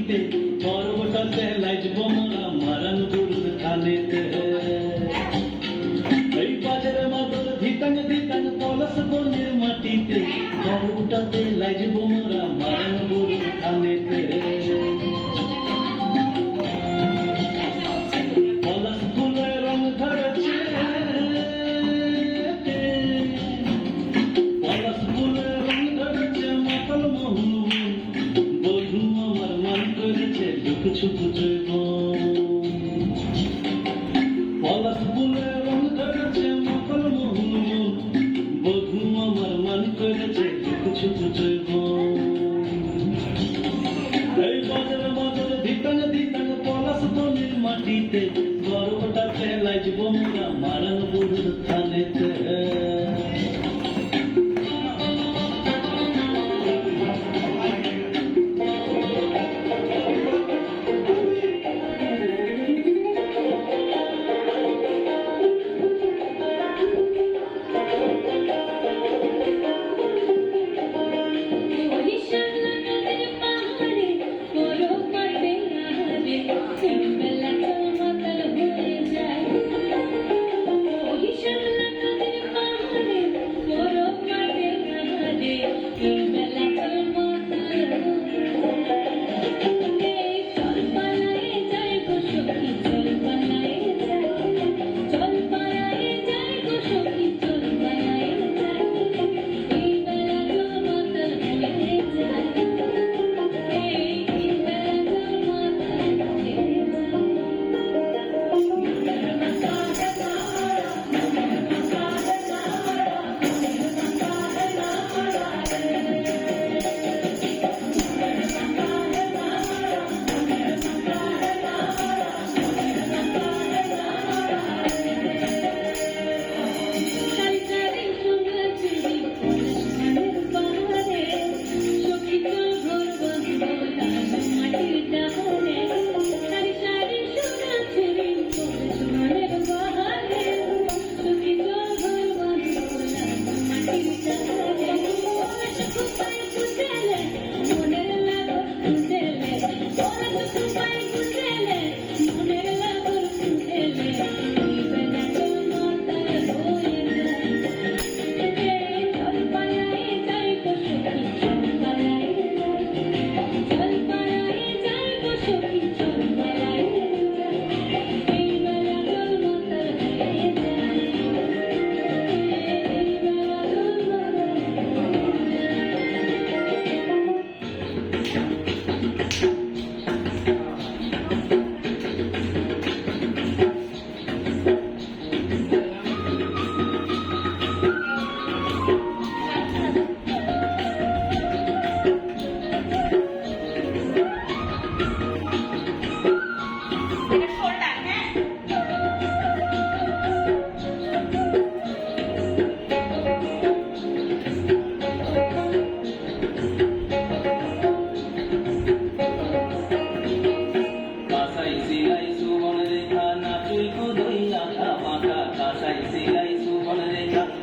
মাটিতে পর্বটাতে লাইজব মোরা মারান গুরুর খানেতে এই বাজারে মাদল ধিতাং ধিতাং পলস বনের মাটিতে পর্বটাতে লাইজব মোরা মারান গুরুর খানেতে পলাশ ফুলের রং ধরেছে পলাশ ফুলের রং ধরেছে মাতাল মোহন বধূ আমার মান করেছে দুঃখ ছুপ জৈব পলাশ ফুলের রং ধরেছে মাতাল মোহন বধূ আমার মান করেছে দুঃখ ছুপ জৈব এই বাজার বাজার ধিতাং ধিতাং পলাশ বনের মাটিতে গর্বটাতে লাইজব মোরা মারান গুরুর থানেতে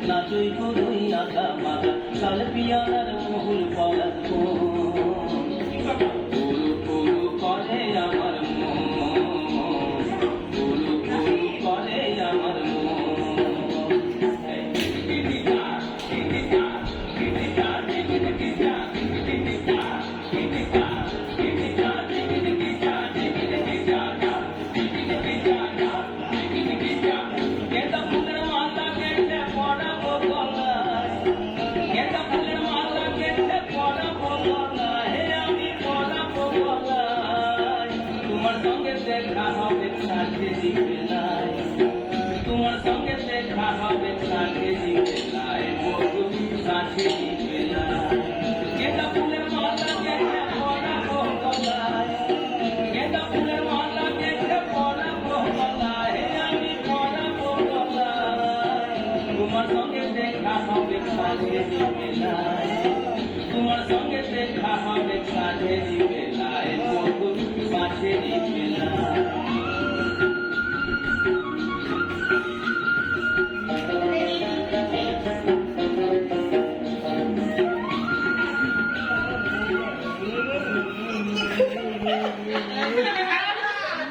নাচুই কই আকা মাকা কাল পিয়ার মোহন পলাশ পুরু পুরু করে আমার মন পুরু পুরু করে আমার তোমার সঙ্গে দেখা হবে সাথে জীবনায় মধু সাথে জীবনায় গেঁদা ফুলের মালা গেঁথে পরাবো গলায় গেঁদা ফুলের মালা গেঁথে পরাবো গলায় আমি পরাবো গলায় তোমার সঙ্গে দেখা হবে সাথে জীবনায় তোমার সঙ্গে দেখা হবে সাথে